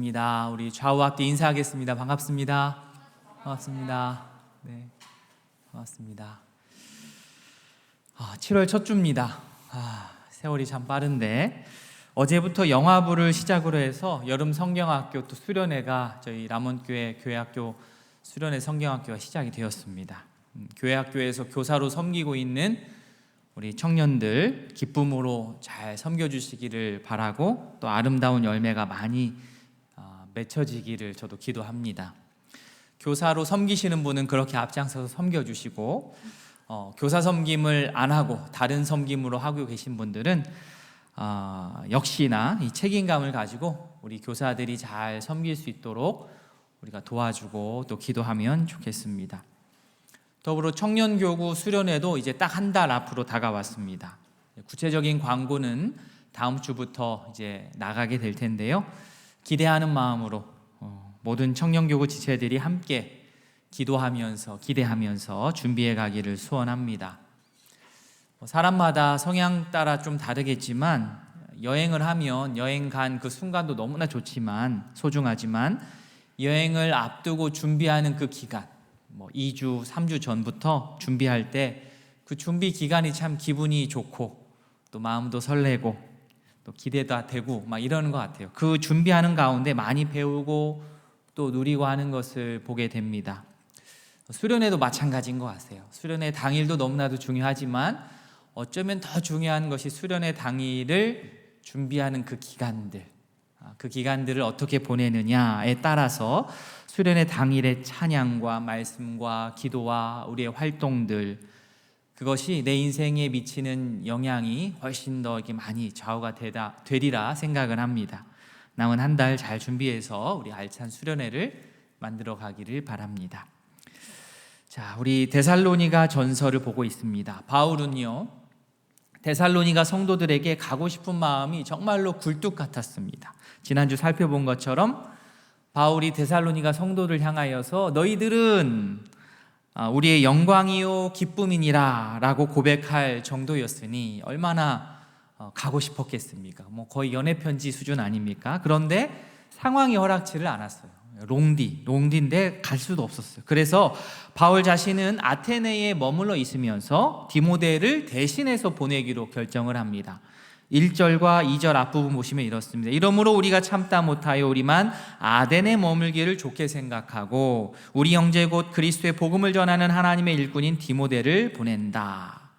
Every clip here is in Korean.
입니다. 우리 좌우 앞뒤 인사하겠습니다. 반갑습니다. 반갑습니다. 네, 반갑습니다. 7월 첫 주입니다. 세월이 참 빠른데 어제부터 영화부를 시작으로 해서 여름 성경학교 또 수련회가 저희 남원교회 교회학교 수련회 성경학교가 시작이 되었습니다. 교회학교에서 교사로 섬기고 있는 우리 청년들 기쁨으로 잘 섬겨주시기를 바라고 또 아름다운 열매가 많이 맺혀지기를 저도 기도합니다. 교사로 섬기시는 분은 그렇게 앞장서서 섬겨주시고 교사 섬김을 안 하고 다른 섬김으로 하고 계신 분들은 역시나 이 책임감을 가지고 우리 교사들이 잘 섬길 수 있도록 우리가 도와주고 또 기도하면 좋겠습니다. 더불어 청년교구 수련회도 이제 딱 한 달 앞으로 다가왔습니다. 구체적인 광고는 다음 주부터 이제 나가게 될 텐데요. 기대하는 마음으로 모든 청년교구 지체들이 함께 기도하면서 기대하면서 준비해 가기를 소원합니다. 사람마다 성향 따라 좀 다르겠지만 여행을 하면 여행 간 그 순간도 너무나 좋지만 소중하지만 여행을 앞두고 준비하는 그 기간 2주, 3주 전부터 준비할 때 그 준비 기간이 참 기분이 좋고 또 마음도 설레고 또 기대도 되고 막 이러는 것 같아요. 그 준비하는 가운데 많이 배우고 또 누리고 하는 것을 보게 됩니다. 수련회도 마찬가지인 것 같아요. 수련회 당일도 너무나도 중요하지만 어쩌면 더 중요한 것이 수련회 당일을 준비하는 그 기간들, 그 기간들을 어떻게 보내느냐에 따라서 수련회 당일의 찬양과 말씀과 기도와 우리의 활동들, 그것이 내 인생에 미치는 영향이 훨씬 더 이렇게 많이 좌우가 되리라 생각을 합니다. 남은 한 달 잘 준비해서 우리 알찬 수련회를 만들어 가기를 바랍니다. 자, 우리 데살로니가 전서를 보고 있습니다. 바울은요, 데살로니가 성도들에게 가고 싶은 마음이 정말로 굴뚝 같았습니다. 지난주 살펴본 것처럼 바울이 데살로니가 성도를 향하여서 너희들은 우리의 영광이요 기쁨이니라 라고 고백할 정도였으니 얼마나 가고 싶었겠습니까? 거의 연애편지 수준 아닙니까? 그런데 상황이 허락치를 않았어요. 롱디인데 갈 수도 없었어요. 그래서 바울 자신은 아테네에 머물러 있으면서 디모데를 대신해서 보내기로 결정을 합니다. 1절과 2절 앞부분 보시면 이렇습니다. 이러므로 우리가 참다 못하여 우리만 아덴에 머물기를 좋게 생각하고 우리 형제 곧 그리스도의 복음을 전하는 하나님의 일꾼인 디모데를 보낸다.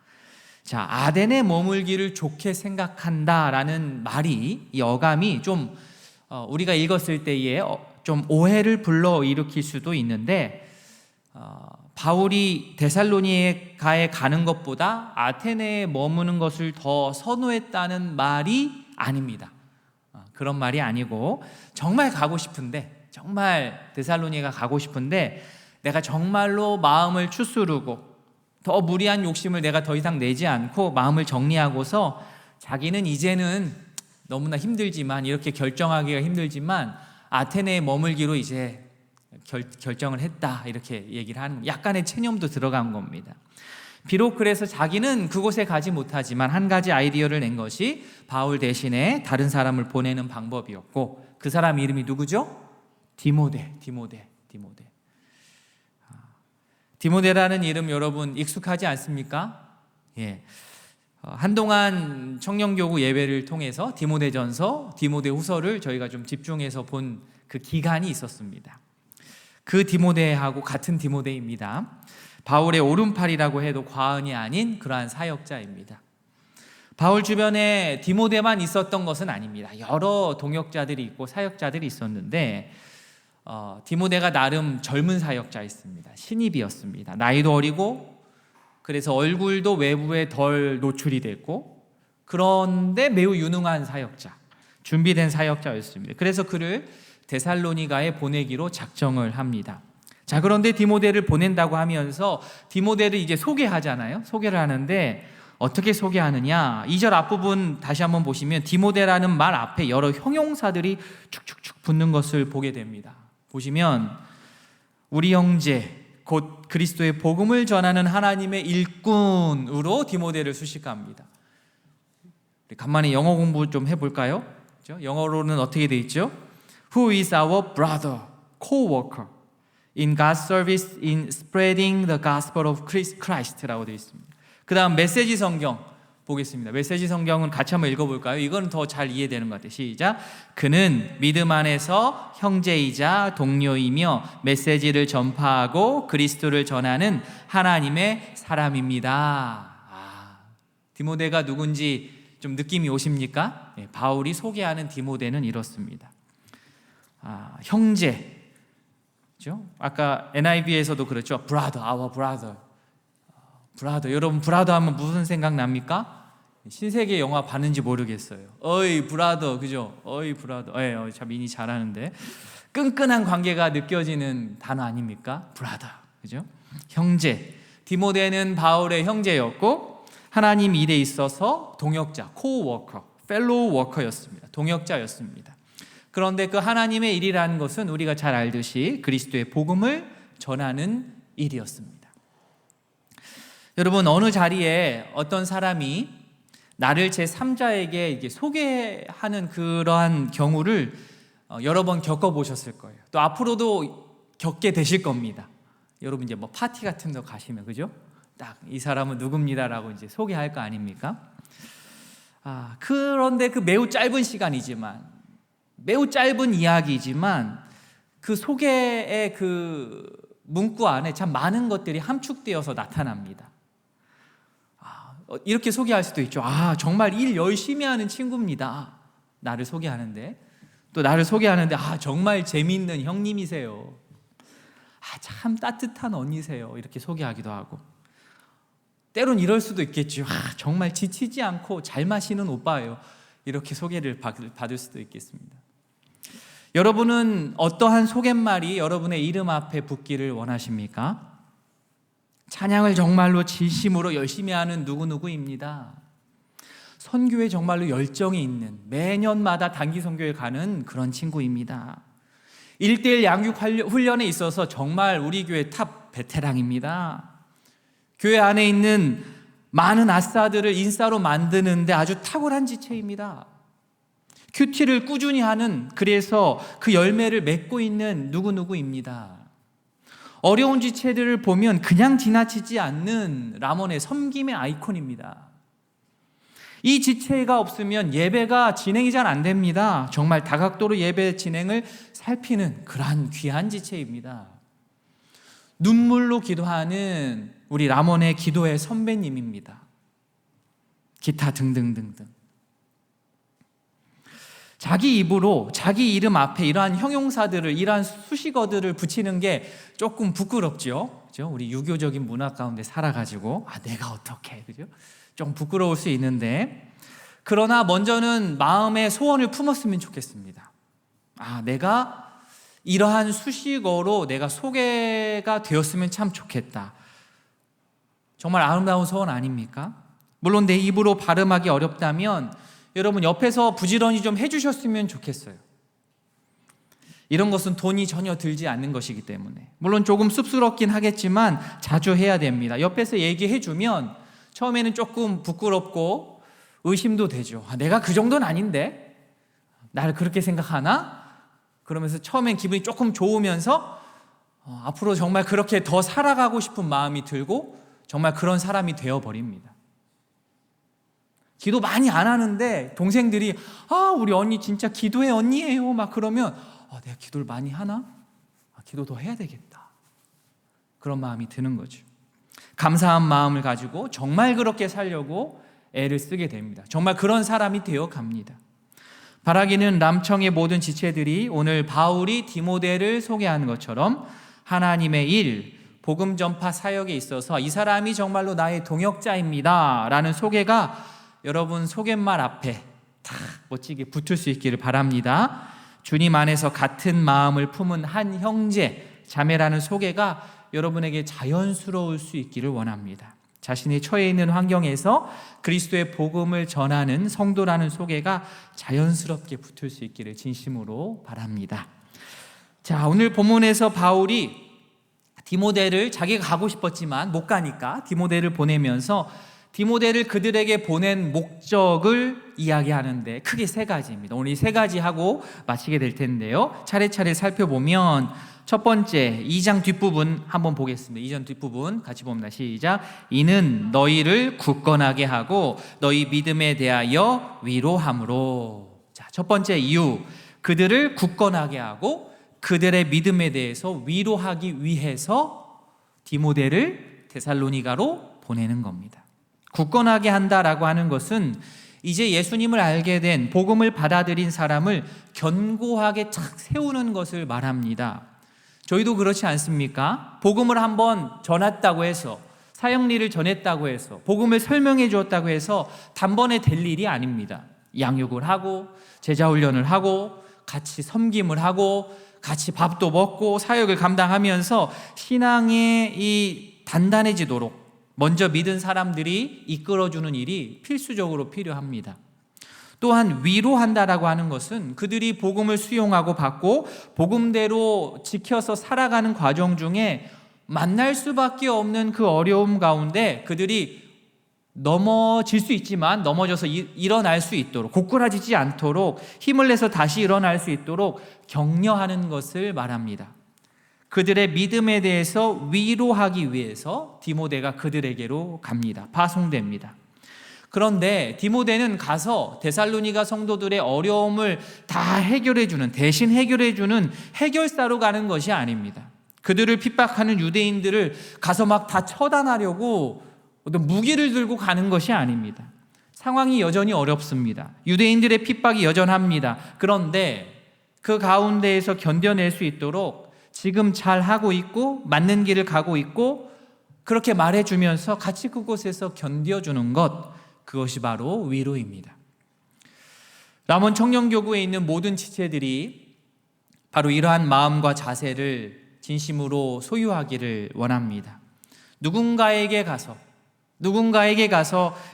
자, 아덴에 머물기를 좋게 생각한다라는 말이, 이 어감이 좀 우리가 읽었을 때에 좀 오해를 불러일으킬 수도 있는데 바울이 데살로니가에 가는 것보다 아테네에 머무는 것을 더 선호했다는 말이 아닙니다. 그런 말이 아니고 정말 가고 싶은데, 정말 데살로니가 가고 싶은데 내가 정말로 마음을 추스르고 더 무리한 욕심을 내가 더 이상 내지 않고 마음을 정리하고서 자기는 이제는 너무나 힘들지만, 이렇게 결정하기가 힘들지만 아테네에 머물기로 이제 결정을 했다, 이렇게 얘기를 하는, 약간의 체념도 들어간 겁니다. 비록 그래서 자기는 그곳에 가지 못하지만 한 가지 아이디어를 낸 것이 바울 대신에 다른 사람을 보내는 방법이었고, 그 사람 이름이 누구죠? 디모데라는 이름 여러분 익숙하지 않습니까? 예. 한동안 청년교구 예배를 통해서 디모데전서, 디모데후서를 저희가 좀 집중해서 본 그 기간이 있었습니다. 그 디모데하고 같은 디모데입니다. 바울의 오른팔이라고 해도 과언이 아닌 그러한 사역자입니다. 바울 주변에 디모데만 있었던 것은 아닙니다. 여러 동역자들이 있고 사역자들이 있었는데 디모데가 나름 젊은 사역자였습니다. 신입이었습니다. 나이도 어리고 그래서 얼굴도 외부에 덜 노출이 됐고, 그런데 매우 유능한 사역자, 준비된 사역자였습니다. 그래서 그를 데살로니가에 보내기로 작정을 합니다. 자, 그런데 디모데를 보낸다고 하면서 디모데를 이제 소개하잖아요. 소개를 하는데 어떻게 소개하느냐? 2절 앞부분 다시 한번 보시면 디모데라는 말 앞에 여러 형용사들이 축축축 붙는 것을 보게 됩니다. 보시면 우리 형제 곧 그리스도의 복음을 전하는 하나님의 일꾼으로 디모데를 수식합니다. 간만에 영어 공부 좀 해볼까요? 영어로는 어떻게 돼 있죠? who is our brother, co-worker in God's service in spreading the gospel of Christ라고 되어 있습니다. 그 다음 메시지 성경 보겠습니다. 메시지 성경은 같이 한번 읽어볼까요? 이건 더 잘 이해되는 것 같아요. 시작. 그는 믿음 안에서 형제이자 동료이며 메시지를 전파하고 그리스도를 전하는 하나님의 사람입니다. 디모데가 누군지 좀 느낌이 오십니까? 바울이 소개하는 디모데는 이렇습니다. 형제, 그렇죠? 아까 NIV에서도 그렇죠. brother, our brother. 브라더, 여러분 브라더 하면 무슨 생각 납니까? 신세계 영화 봤는지 모르겠어요. 어이 브라더, 그죠? 어이 브라더. 참 미니 잘하는데 끈끈한 관계가 느껴지는 단어 아닙니까? 브라더, 그죠? 형제. 디모데는 바울의 형제였고 하나님 일에 있어서 동역자, 코워커, 펠로우 워커였습니다. 동역자였습니다. 그런데 그 하나님의 일이라는 것은 우리가 잘 알듯이 그리스도의 복음을 전하는 일이었습니다. 여러분, 어느 자리에 어떤 사람이 나를 제3자에게 소개하는 그러한 경우를 여러 번 겪어보셨을 거예요. 또 앞으로도 겪게 되실 겁니다. 여러분 이제 뭐 파티 같은 데 가시면, 그죠? 딱 이 사람은 누굽니다라고 이제 소개할 거 아닙니까? 그런데 그 매우 짧은 시간이지만, 매우 짧은 이야기이지만 그 소개의 그 문구 안에 참 많은 것들이 함축되어서 나타납니다. 이렇게 소개할 수도 있죠. 정말 일 열심히 하는 친구입니다. 나를 소개하는데, 또 나를 소개하는데 정말 재미있는 형님이세요. 참 따뜻한 언니세요. 이렇게 소개하기도 하고, 때론 이럴 수도 있겠죠. 정말 지치지 않고 잘 마시는 오빠예요. 이렇게 소개를 받을 수도 있겠습니다. 여러분은 어떠한 소개말이 여러분의 이름 앞에 붙기를 원하십니까? 찬양을 정말로 진심으로 열심히 하는 누구누구입니다. 선교에 정말로 열정이 있는, 매년마다 단기 선교에 가는 그런 친구입니다. 1:1 양육 훈련에 있어서 정말 우리 교회 탑 베테랑입니다. 교회 안에 있는 많은 아싸들을 인싸로 만드는데 아주 탁월한 지체입니다. 큐티를 꾸준히 하는, 그래서 그 열매를 맺고 있는 누구누구입니다. 어려운 지체들을 보면 그냥 지나치지 않는 라몬의 섬김의 아이콘입니다. 이 지체가 없으면 예배가 진행이 잘 안 됩니다. 정말 다각도로 예배 진행을 살피는 그러한 귀한 지체입니다. 눈물로 기도하는 우리 라몬의 기도의 선배님입니다. 기타 등등등등. 자기 입으로 자기 이름 앞에 이러한 형용사들을, 이러한 수식어들을 붙이는 게 조금 부끄럽죠. 그죠? 우리 유교적인 문화 가운데 살아가지고 내가 어떻게, 그죠? 좀 부끄러울 수 있는데, 그러나 먼저는 마음의 소원을 품었으면 좋겠습니다. 내가 이러한 수식어로 내가 소개가 되었으면 참 좋겠다. 정말 아름다운 소원 아닙니까? 물론 내 입으로 발음하기 어렵다면 여러분 옆에서 부지런히 좀 해주셨으면 좋겠어요. 이런 것은 돈이 전혀 들지 않는 것이기 때문에, 물론 조금 쑥스럽긴 하겠지만 자주 해야 됩니다. 옆에서 얘기해주면 처음에는 조금 부끄럽고 의심도 되죠. 내가 그 정도는 아닌데? 나를 그렇게 생각하나? 그러면서 처음엔 기분이 조금 좋으면서 앞으로 정말 그렇게 더 살아가고 싶은 마음이 들고 정말 그런 사람이 되어버립니다. 기도 많이 안 하는데 동생들이 우리 언니 진짜 기도의 언니예요 막 그러면 내가 기도를 많이 하나? 기도 더 해야 되겠다. 그런 마음이 드는 거죠. 감사한 마음을 가지고 정말 그렇게 살려고 애를 쓰게 됩니다. 정말 그런 사람이 되어 갑니다. 바라기는 람청의 모든 지체들이 오늘 바울이 디모데를 소개하는 것처럼 하나님의 일, 복음 전파 사역에 있어서 이 사람이 정말로 나의 동역자입니다 라는 소개가 여러분 소개말 앞에 다 멋지게 붙을 수 있기를 바랍니다. 주님 안에서 같은 마음을 품은 한 형제, 자매라는 소개가 여러분에게 자연스러울 수 있기를 원합니다. 자신이 처해 있는 환경에서 그리스도의 복음을 전하는 성도라는 소개가 자연스럽게 붙을 수 있기를 진심으로 바랍니다. 자, 오늘 본문에서 바울이 디모데를, 자기가 가고 싶었지만 못 가니까 디모데를 보내면서 디모데를 그들에게 보낸 목적을 이야기하는데 크게 세 가지입니다. 오늘 이 세 가지 하고 마치게 될 텐데요. 차례차례 살펴보면 첫 번째 2장 뒷부분 한번 보겠습니다. 2장 뒷부분 같이 봅니다. 시작. 이는 너희를 굳건하게 하고 너희 믿음에 대하여 위로함으로. 자, 첫 번째 이유, 그들을 굳건하게 하고 그들의 믿음에 대해서 위로하기 위해서 디모데를 데살로니가로 보내는 겁니다. 굳건하게 한다라고 하는 것은 이제 예수님을 알게 된, 복음을 받아들인 사람을 견고하게 착 세우는 것을 말합니다. 저희도 그렇지 않습니까? 복음을 한번 전했다고 해서, 사역리를 전했다고 해서, 복음을 설명해 주었다고 해서 단번에 될 일이 아닙니다. 양육을 하고 제자훈련을 하고 같이 섬김을 하고 같이 밥도 먹고 사역을 감당하면서 신앙이 이 단단해지도록 먼저 믿은 사람들이 이끌어주는 일이 필수적으로 필요합니다. 또한 위로한다라고 하는 것은 그들이 복음을 수용하고 받고 복음대로 지켜서 살아가는 과정 중에 만날 수밖에 없는 그 어려움 가운데 그들이 넘어질 수 있지만 넘어져서 일어날 수 있도록, 고꾸라지지 않도록 힘을 내서 다시 일어날 수 있도록 격려하는 것을 말합니다. 그들의 믿음에 대해서 위로하기 위해서 디모데가 그들에게로 갑니다. 파송됩니다. 그런데 디모데는 가서 데살로니가 성도들의 어려움을 다 해결해주는, 대신 해결해주는 해결사로 가는 것이 아닙니다. 그들을 핍박하는 유대인들을 가서 막 다 처단하려고 어떤 무기를 들고 가는 것이 아닙니다. 상황이 여전히 어렵습니다. 유대인들의 핍박이 여전합니다. 그런데 그 가운데에서 견뎌낼 수 있도록 지금 잘 하고 있고 맞는 길을 가고 있고 그렇게 말해주면서 같이 그곳에서 견뎌주는 것, 그것이 바로 위로입니다. 람원 청년교구에 있는 모든 지체들이 바로 이러한 마음과 자세를 진심으로 소유하기를 원합니다. 누군가에게 가서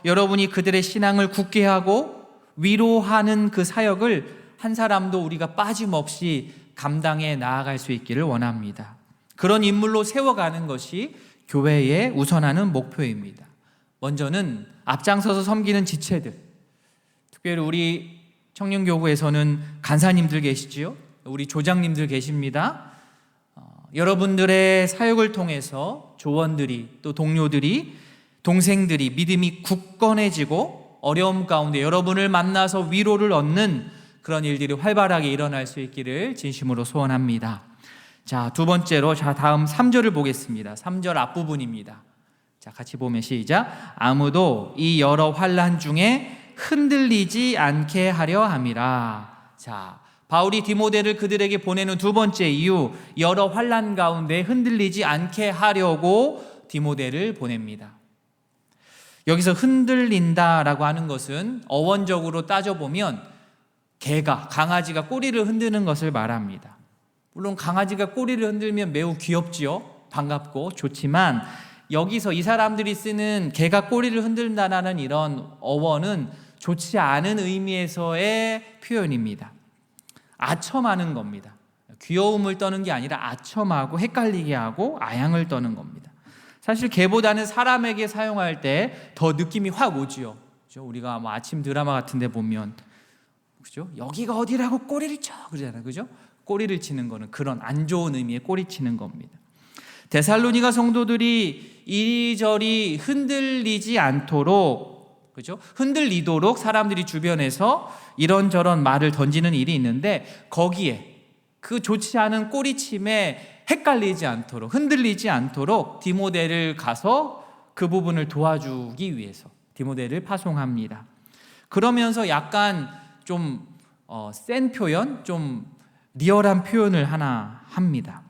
여러분이 그들의 신앙을 굳게 하고 위로하는 그 사역을 한 사람도 우리가 빠짐없이 감당해 나아갈 수 있기를 원합니다. 그런 인물로 세워가는 것이 교회의 우선하는 목표입니다. 먼저는 앞장서서 섬기는 지체들, 특별히 우리 청년교구에서는 간사님들 계시지요? 우리 조장님들 계십니다. 여러분들의 사역을 통해서 조원들이, 또 동료들이, 동생들이 믿음이 굳건해지고 어려움 가운데 여러분을 만나서 위로를 얻는 그런 일들이 활발하게 일어날 수 있기를 진심으로 소원합니다. 자, 두 번째로 다음 3절을 보겠습니다. 3절 앞부분입니다. 자, 같이 보면 시작. 아무도 이 여러 환난 중에 흔들리지 않게 하려 함이라. 자, 바울이 디모데를 그들에게 보내는 두 번째 이유, 여러 환난 가운데 흔들리지 않게 하려고 디모데를 보냅니다. 여기서 흔들린다라고 하는 것은 어원적으로 따져보면 강아지가 꼬리를 흔드는 것을 말합니다. 물론 강아지가 꼬리를 흔들면 매우 귀엽지요. 반갑고 좋지만 여기서 이 사람들이 쓰는 개가 꼬리를 흔든다는 이런 어원은 좋지 않은 의미에서의 표현입니다. 아첨하는 겁니다. 귀여움을 떠는 게 아니라 아첨하고 헷갈리게 하고 아양을 떠는 겁니다. 사실 개보다는 사람에게 사용할 때 더 느낌이 확 오지요. 그렇죠? 우리가 뭐 아침 드라마 같은 데 보면 그죠? 여기가 어디라고 꼬리를 쳐 그러잖아요. 그죠? 꼬리를 치는 거는 그런 안 좋은 의미의 꼬리 치는 겁니다. 데살로니가 성도들이 이리저리 흔들리지 않도록, 그죠? 흔들리도록 사람들이 주변에서 이런저런 말을 던지는 일이 있는데 거기에 그 좋지 않은 꼬리침에 헷갈리지 않도록, 흔들리지 않도록 디모데를 가서 그 부분을 도와주기 위해서 디모데를 파송합니다. 그러면서 약간 좀 센 표현, 좀 리얼한 표현을 하나 합니다.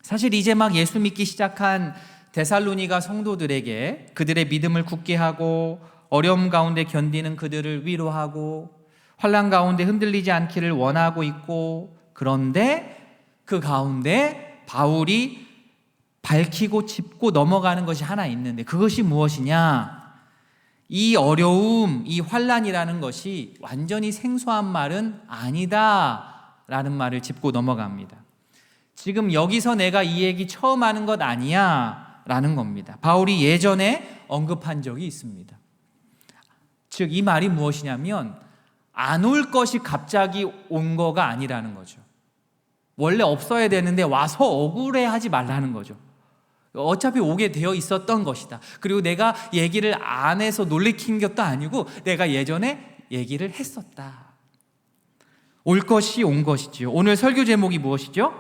사실 이제 막 예수 믿기 시작한 데살로니가 성도들에게 그들의 믿음을 굳게 하고 어려움 가운데 견디는 그들을 위로하고 환난 가운데 흔들리지 않기를 원하고 있고, 그런데 그 가운데 바울이 밝히고 짚고 넘어가는 것이 하나 있는데 그것이 무엇이냐? 이 어려움, 이 환난이라는 것이 완전히 생소한 말은 아니다라는 말을 짚고 넘어갑니다. 지금 여기서 내가 이 얘기 처음 하는 것 아니야 라는 겁니다. 바울이 예전에 언급한 적이 있습니다. 즉 이 말이 무엇이냐면 안 올 것이 갑자기 온 거가 아니라는 거죠. 원래 없어야 되는데 와서 억울해하지 말라는 거죠. 어차피 오게 되어 있었던 것이다. 그리고 내가 얘기를 안 해서 놀래킨 것도 아니고 내가 예전에 얘기를 했었다. 올 것이 온 것이지요. 오늘 설교 제목이 무엇이죠?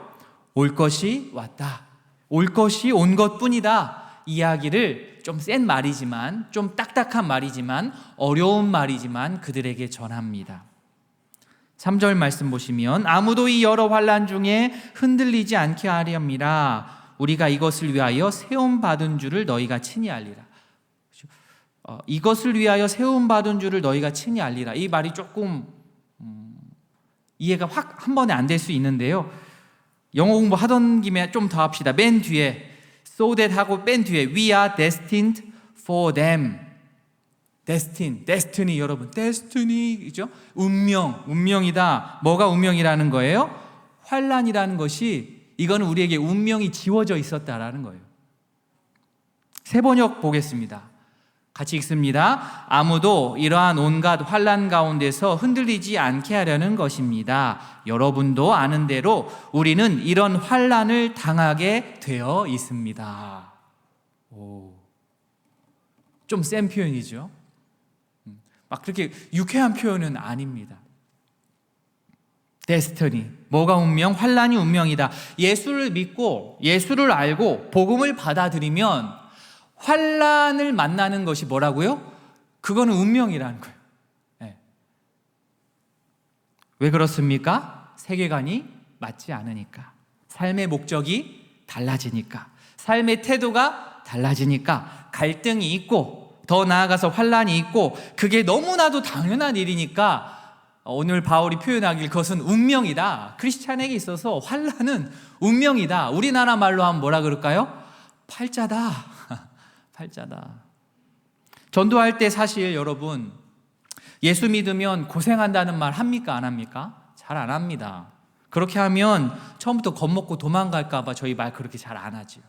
올 것이 왔다. 올 것이 온 것뿐이다. 이야기를 좀 센 말이지만, 좀 딱딱한 말이지만, 어려운 말이지만 그들에게 전합니다. 3절 말씀 보시면 아무도 이 여러 환난 중에 흔들리지 않게 하렵니다. 우리가 이것을 위하여 세움받은 줄을 너희가 친히 알리라. 이것을 위하여 세움받은 줄을 너희가 친히 알리라. 이 말이 조금 이해가 확 한 번에 안 될 수 있는데요. 영어 공부 하던 김에 좀 더 합시다. 맨 뒤에 so that 하고 맨 뒤에 we are destined for them. destiny 여러분, destiny죠? 운명이다. 뭐가 운명이라는 거예요? 환난이라는 것이 이거는 우리에게 운명이 지워져 있었다라는 거예요. 세 번역 보겠습니다. 같이 읽습니다. 아무도 이러한 온갖 환난 가운데서 흔들리지 않게 하려는 것입니다. 여러분도 아는 대로 우리는 이런 환난을 당하게 되어 있습니다. 좀 센 표현이죠. 막 그렇게 유쾌한 표현은 아닙니다. 데스티니, 뭐가 운명? 환난이 운명이다. 예수를 믿고 예수를 알고 복음을 받아들이면 환난을 만나는 것이 뭐라고요? 그거는 운명이라는 거예요. 네. 왜 그렇습니까? 세계관이 맞지 않으니까. 삶의 목적이 달라지니까. 삶의 태도가 달라지니까. 갈등이 있고 더 나아가서 환난이 있고 그게 너무나도 당연한 일이니까 오늘 바울이 표현하길 그것은 운명이다. 크리스찬에게 있어서 환난은 운명이다. 우리나라 말로 하면 뭐라 그럴까요? 팔자다. 팔자다. 전도할 때 사실 여러분 예수 믿으면 고생한다는 말 합니까? 안 합니까? 잘 안 합니다. 그렇게 하면 처음부터 겁먹고 도망갈까 봐 저희 말 그렇게 잘 안 하지요.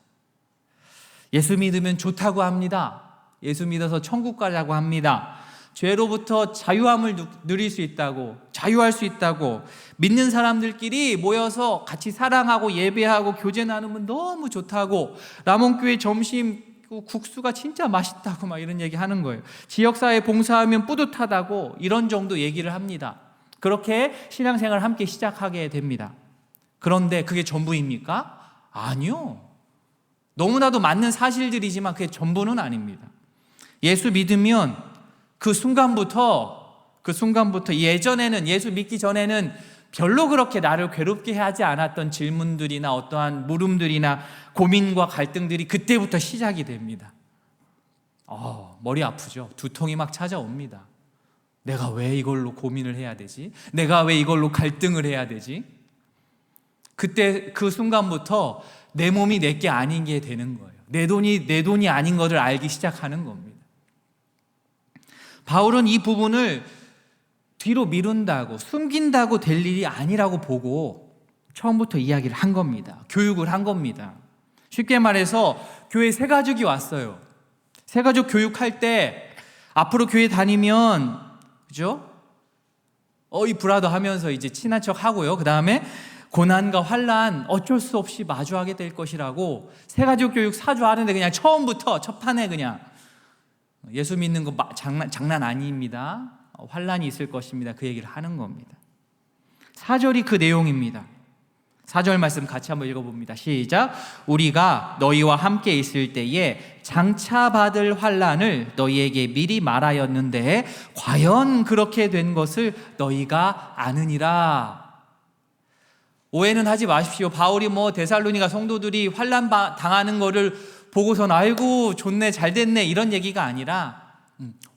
예수 믿으면 좋다고 합니다. 예수 믿어서 천국 가자고 합니다. 죄로부터 자유함을 누릴 수 있다고, 자유할 수 있다고, 믿는 사람들끼리 모여서 같이 사랑하고 예배하고 교제 나누면 너무 좋다고, 라몬교회 점심 국수가 진짜 맛있다고 막 이런 얘기 하는 거예요. 지역사회 봉사하면 뿌듯하다고 이런 정도 얘기를 합니다. 그렇게 신앙생활을 함께 시작하게 됩니다. 그런데 그게 전부입니까? 아니요. 너무나도 맞는 사실들이지만 그게 전부는 아닙니다. 예수 믿으면 그 순간부터 예전에는 예수 믿기 전에는 별로 그렇게 나를 괴롭게 하지 않았던 질문들이나 어떠한 물음들이나 고민과 갈등들이 그때부터 시작이 됩니다. 머리 아프죠. 두통이 막 찾아옵니다. 내가 왜 이걸로 고민을 해야 되지? 내가 왜 이걸로 갈등을 해야 되지? 그때 그 순간부터 내 몸이 내게 아닌 게 되는 거예요. 내 돈이 아닌 것을 알기 시작하는 겁니다. 바울은 이 부분을 뒤로 미룬다고 숨긴다고 될 일이 아니라고 보고 처음부터 이야기를 한 겁니다. 교육을 한 겁니다. 쉽게 말해서 교회 새가족이 왔어요. 새가족 교육할 때 앞으로 교회 다니면 그죠? 어이 브라더 하면서 이제 친한 척 하고요. 그 다음에 고난과 환난 어쩔 수 없이 마주하게 될 것이라고 새가족 교육 사주하는데 그냥 처음부터 첫 판에 그냥 예수 믿는 거 장난 아닙니다. 환난이 있을 것입니다. 그 얘기를 하는 겁니다. 4절이 그 내용입니다. 4절 말씀 같이 한번 읽어봅니다. 시작. 우리가 너희와 함께 있을 때에 장차 받을 환난을 너희에게 미리 말하였는데 과연 그렇게 된 것을 너희가 아느니라. 오해는 하지 마십시오. 바울이 데살로니가 성도들이 환난 당하는 거를 보고선 아이고 좋네 잘 됐네 이런 얘기가 아니라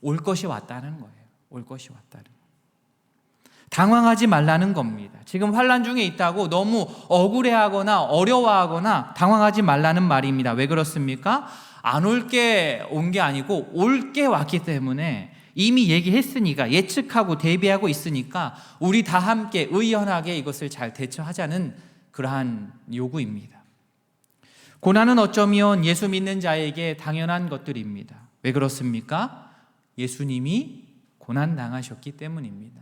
올 것이 왔다는 거예요. 올 것이 왔다는 거예요. 당황하지 말라는 겁니다. 지금 환난 중에 있다고 너무 억울해하거나 어려워하거나 당황하지 말라는 말입니다. 왜 그렇습니까? 안 올 게 온 게 아니고 올 게 왔기 때문에 이미 얘기했으니까 예측하고 대비하고 있으니까 우리 다 함께 의연하게 이것을 잘 대처하자는 그러한 요구입니다. 고난은 어쩌면 예수 믿는 자에게 당연한 것들입니다. 왜 그렇습니까? 예수님이 고난당하셨기 때문입니다.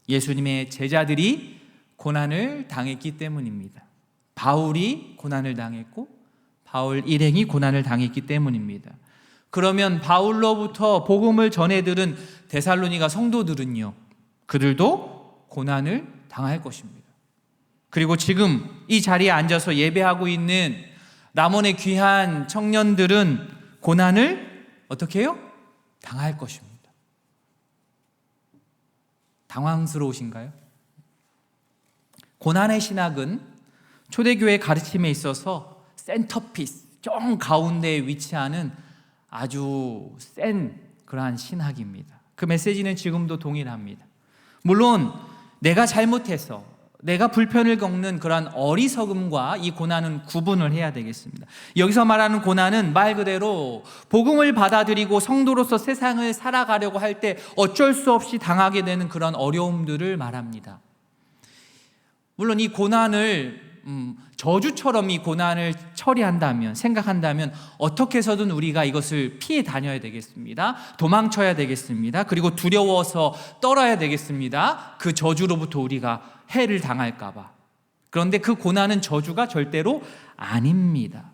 예수님의 제자들이 고난을 당했기 때문입니다. 바울이 고난을 당했고 바울 일행이 고난을 당했기 때문입니다. 그러면 바울로부터 복음을 전해 들은 데살로니가 성도들은요, 그들도 고난을 당할 것입니다. 그리고 지금 이 자리에 앉아서 예배하고 있는 람원의 귀한 청년들은 고난을 어떻게 해요? 당할 것입니다. 당황스러우신가요? 고난의 신학은 초대교회 가르침에 있어서 센터피스, 정 가운데에 위치하는 아주 센 그러한 신학입니다. 그 메시지는 지금도 동일합니다. 물론 내가 잘못해서 내가 불편을 겪는 그러한 어리석음과 이 고난은 구분을 해야 되겠습니다. 여기서 말하는 고난은 말 그대로 복음을 받아들이고 성도로서 세상을 살아가려고 할 때 어쩔 수 없이 당하게 되는 그런 어려움들을 말합니다. 물론 이 고난을 저주처럼 이 고난을 처리한다면, 생각한다면 어떻게 해서든 우리가 이것을 피해 다녀야 되겠습니다. 도망쳐야 되겠습니다. 그리고 두려워서 떨어야 되겠습니다. 그 저주로부터 우리가 해를 당할까 봐. 그런데 그 고난은 저주가 절대로 아닙니다.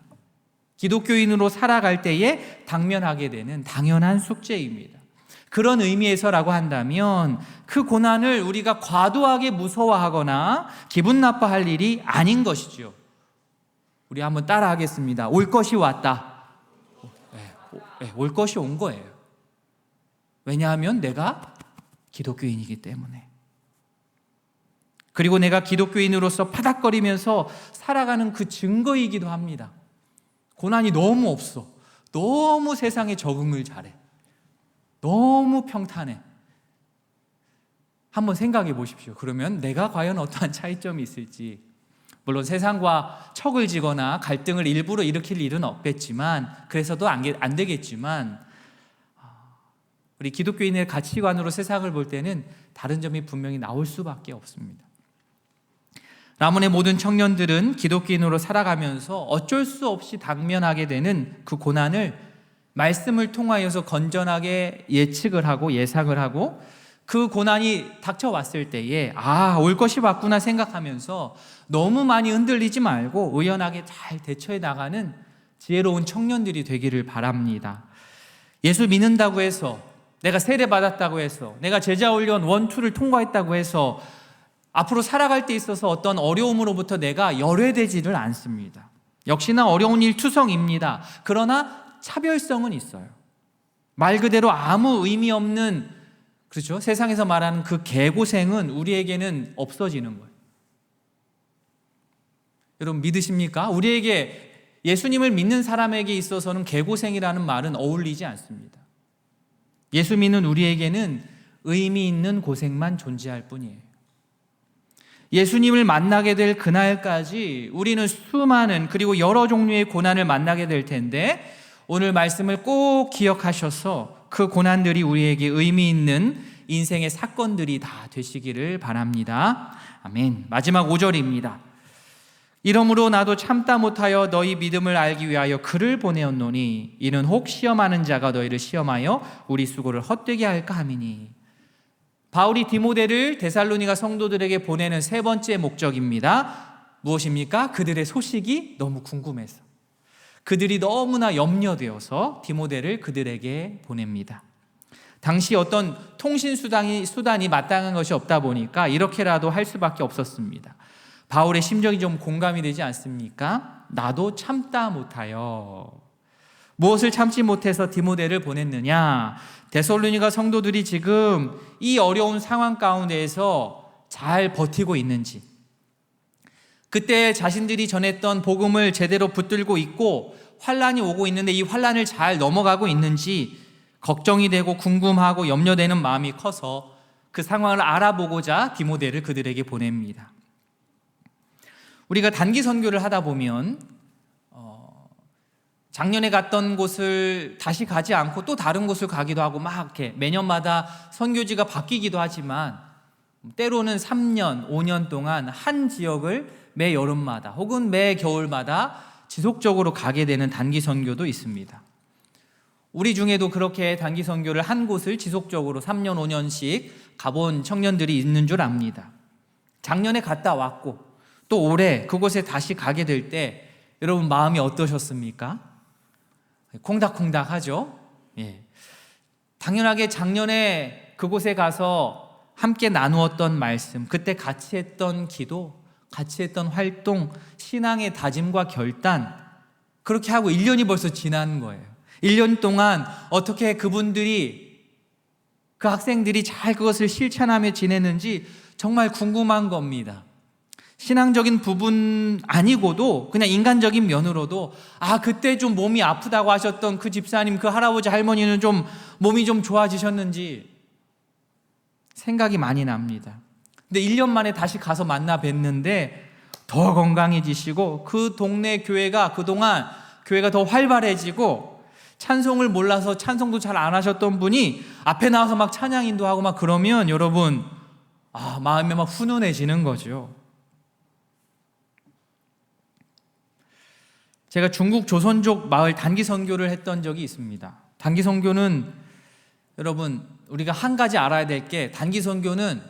기독교인으로 살아갈 때에 당면하게 되는 당연한 숙제입니다. 그런 의미에서라고 한다면 그 고난을 우리가 과도하게 무서워하거나 기분 나빠할 일이 아닌 것이죠. 우리 한번 따라하겠습니다. 올 것이 왔다. 올 것이 온 거예요. 왜냐하면 내가 기독교인이기 때문에. 그리고 내가 기독교인으로서 파닥거리면서 살아가는 그 증거이기도 합니다. 고난이 너무 없어. 너무 세상에 적응을 잘해. 너무 평탄해. 한번 생각해 보십시오. 그러면 내가 과연 어떠한 차이점이 있을지. 물론 세상과 척을 지거나 갈등을 일부러 일으킬 일은 없겠지만, 그래서도 안 되겠지만, 우리 기독교인의 가치관으로 세상을 볼 때는 다른 점이 분명히 나올 수밖에 없습니다. 람원의 모든 청년들은 기독교인으로 살아가면서 어쩔 수 없이 당면하게 되는 그 고난을 말씀을 통하여서 건전하게 예측을 하고 예상을 하고 그 고난이 닥쳐왔을 때에 올 것이 왔구나 생각하면서 너무 많이 흔들리지 말고 의연하게 잘 대처해 나가는 지혜로운 청년들이 되기를 바랍니다. 예수 믿는다고 해서, 내가 세례 받았다고 해서, 내가 제자훈련 1, 2를 통과했다고 해서 앞으로 살아갈 때 있어서 어떤 어려움으로부터 내가 열외되지를 않습니다. 역시나 어려운 일 투성입니다. 그러나 차별성은 있어요. 말 그대로 아무 의미 없는, 그렇죠? 세상에서 말하는 그 개고생은 우리에게는 없어지는 거예요. 여러분 믿으십니까? 우리에게, 예수님을 믿는 사람에게 있어서는 개고생이라는 말은 어울리지 않습니다. 예수 믿는 우리에게는 의미 있는 고생만 존재할 뿐이에요. 예수님을 만나게 될 그날까지 우리는 수많은, 그리고 여러 종류의 고난을 만나게 될 텐데, 오늘 말씀을 꼭 기억하셔서 그 고난들이 우리에게 의미 있는 인생의 사건들이 다 되시기를 바랍니다. 아멘. 마지막 5절입니다. 이러므로 나도 참다 못하여 너희 믿음을 알기 위하여 그를 보내었노니 이는 혹 시험하는 자가 너희를 시험하여 우리 수고를 헛되게 할까 함이니. 바울이 디모데를 데살로니가 성도들에게 보내는 세 번째 목적입니다. 무엇입니까? 그들의 소식이 너무 궁금해서, 그들이 너무나 염려되어서 디모데를 그들에게 보냅니다. 당시 어떤 통신 수단이 마땅한 것이 없다 보니까 이렇게라도 할 수밖에 없었습니다. 바울의 심정이 좀 공감이 되지 않습니까? 나도 참다 못하여. 무엇을 참지 못해서 디모데를 보냈느냐? 데살로니가 성도들이 지금 이 어려운 상황 가운데에서 잘 버티고 있는지, 그때 자신들이 전했던 복음을 제대로 붙들고 있고 환난이 오고 있는데 이 환난을 잘 넘어가고 있는지 걱정이 되고 궁금하고 염려되는 마음이 커서 그 상황을 알아보고자 디모데를 그들에게 보냅니다. 우리가 단기 선교를 하다 보면 작년에 갔던 곳을 다시 가지 않고 또 다른 곳을 가기도 하고 막 이렇게 매년마다 선교지가 바뀌기도 하지만, 때로는 3년, 5년 동안 한 지역을 매 여름마다 혹은 매 겨울마다 지속적으로 가게 되는 단기 선교도 있습니다. 우리 중에도 그렇게 단기 선교를 한 곳을 지속적으로 3년, 5년씩 가본 청년들이 있는 줄 압니다. 작년에 갔다 왔고 또 올해 그곳에 다시 가게 될 때 여러분 마음이 어떠셨습니까? 콩닥콩닥하죠? 예. 당연하게 작년에 그곳에 가서 함께 나누었던 말씀, 그때 같이 했던 기도, 같이 했던 활동, 신앙의 다짐과 결단, 그렇게 하고 1년이 벌써 지난 거예요. 1년 동안 어떻게 그분들이, 그 학생들이 잘 그것을 실천하며 지내는지 정말 궁금한 겁니다. 신앙적인 부분 아니고도 그냥 인간적인 면으로도 그때 좀 몸이 아프다고 하셨던 그 집사님, 그 할아버지, 할머니는 좀 몸이 좀 좋아지셨는지 생각이 많이 납니다. 근데 1년 만에 다시 가서 만나 뵀는데 더 건강해지시고 그 동네 교회가 그동안 교회가 더 활발해지고 찬송을 몰라서 찬송도 잘 안 하셨던 분이 앞에 나와서 막 찬양 인도하고 막 그러면 여러분 마음이 막 훈훈해지는 거죠. 제가 중국 조선족 마을 단기 선교를 했던 적이 있습니다. 단기 선교는 여러분 우리가 한 가지 알아야 될 게, 단기 선교는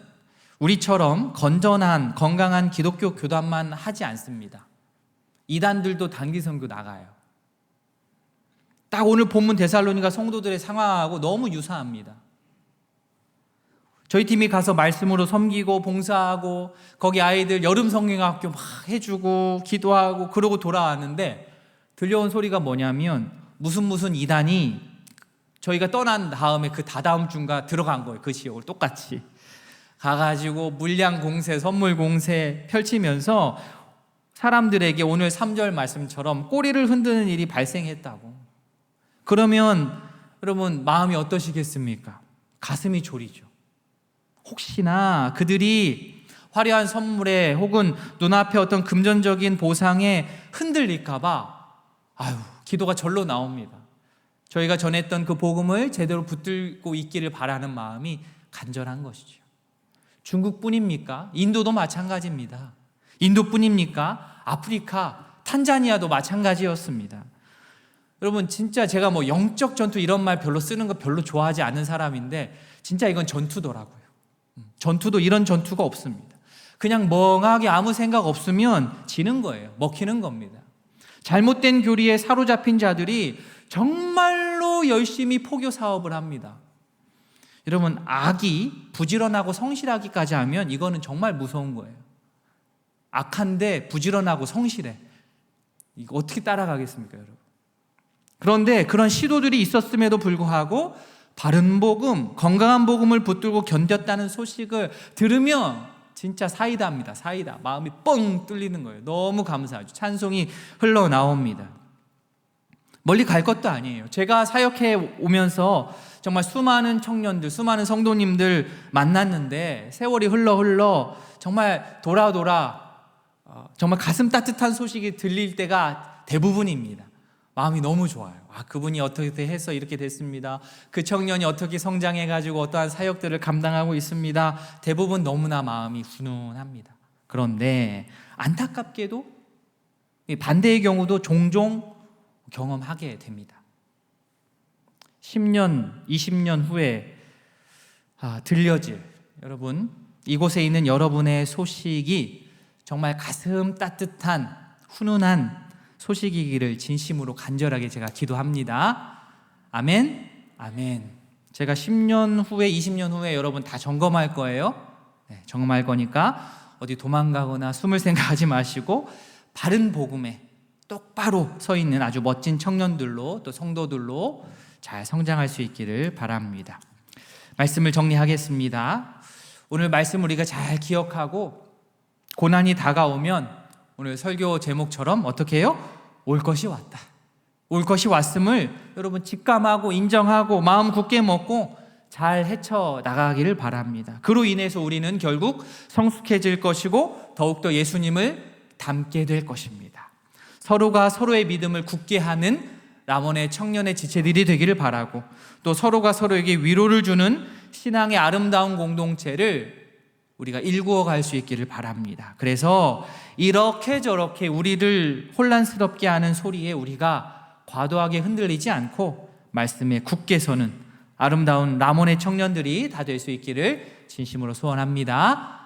우리처럼 건전한 건강한 기독교 교단만 하지 않습니다. 이단들도 단기 선교 나가요. 딱 오늘 본문 데살로니가 성도들의 상황하고 너무 유사합니다. 저희 팀이 가서 말씀으로 섬기고 봉사하고 거기 아이들 여름 성경학교 막 해주고 기도하고 그러고 돌아왔는데 들려온 소리가 뭐냐면 무슨 이단이 저희가 떠난 다음에 그 다다음 주인가 들어간 거예요. 그 지역을 똑같이 가가지고 물량 공세, 선물 공세 펼치면서 사람들에게 오늘 3절 말씀처럼 꼬리를 흔드는 일이 발생했다고. 그러면 여러분 마음이 어떠시겠습니까? 가슴이 졸이죠. 혹시나 그들이 화려한 선물에 혹은 눈앞에 어떤 금전적인 보상에 흔들릴까 봐 기도가 절로 나옵니다. 저희가 전했던 그 복음을 제대로 붙들고 있기를 바라는 마음이 간절한 것이죠. 중국뿐입니까? 인도도 마찬가지입니다. 인도뿐입니까? 아프리카, 탄자니아도 마찬가지였습니다. 여러분 진짜 제가 영적 전투 이런 말 별로 쓰는 거 별로 좋아하지 않는 사람인데 진짜 이건 전투더라고요. 전투도 이런 전투가 없습니다. 그냥 멍하게 아무 생각 없으면 지는 거예요. 먹히는 겁니다. 잘못된 교리에 사로잡힌 자들이 정말로 열심히 포교 사업을 합니다. 여러분 악이 부지런하고 성실하기까지 하면 이거는 정말 무서운 거예요. 악한데 부지런하고 성실해. 이거 어떻게 따라가겠습니까, 여러분? 그런데 그런 시도들이 있었음에도 불구하고 바른 복음, 건강한 복음을 붙들고 견뎠다는 소식을 들으면 진짜 사이다입니다. 사이다. 마음이 뻥 뚫리는 거예요. 너무 감사하죠. 찬송이 흘러나옵니다. 멀리 갈 것도 아니에요. 제가 사역해 오면서 정말 수많은 청년들, 수많은 성도님들 만났는데 세월이 흘러 정말 돌아 정말 가슴 따뜻한 소식이 들릴 때가 대부분입니다. 마음이 너무 좋아요. 그분이 어떻게 해서 이렇게 됐습니다. 그 청년이 어떻게 성장해가지고 어떠한 사역들을 감당하고 있습니다. 대부분 너무나 마음이 훈훈합니다. 그런데 안타깝게도 반대의 경우도 종종 경험하게 됩니다. 10년, 20년 후에 들려질 여러분, 이곳에 있는 여러분의 소식이 정말 가슴 따뜻한 훈훈한 소식이기를 진심으로 간절하게 제가 기도합니다. 아멘. 아멘. 제가 10년 후에 20년 후에 여러분 다 점검할 거예요. 점검할 거니까 어디 도망가거나 숨을 생각하지 마시고 바른 복음에 똑바로 서 있는 아주 멋진 청년들로 또 성도들로 잘 성장할 수 있기를 바랍니다. 말씀을 정리하겠습니다. 오늘 말씀 우리가 잘 기억하고 고난이 다가오면 오늘 설교 제목처럼 어떻게 해요? 올 것이 왔다. 올 것이 왔음을 여러분 직감하고 인정하고 마음 굳게 먹고 잘 헤쳐나가기를 바랍니다. 그로 인해서 우리는 결국 성숙해질 것이고 더욱더 예수님을 닮게 될 것입니다. 서로가 서로의 믿음을 굳게 하는 람원의 청년의 지체들이 되기를 바라고 또 서로가 서로에게 위로를 주는 신앙의 아름다운 공동체를 우리가 일구어 갈 수 있기를 바랍니다. 그래서 이렇게 저렇게 우리를 혼란스럽게 하는 소리에 우리가 과도하게 흔들리지 않고 말씀에 굳게 서는 아름다운 라몬의 청년들이 다 될 수 있기를 진심으로 소원합니다.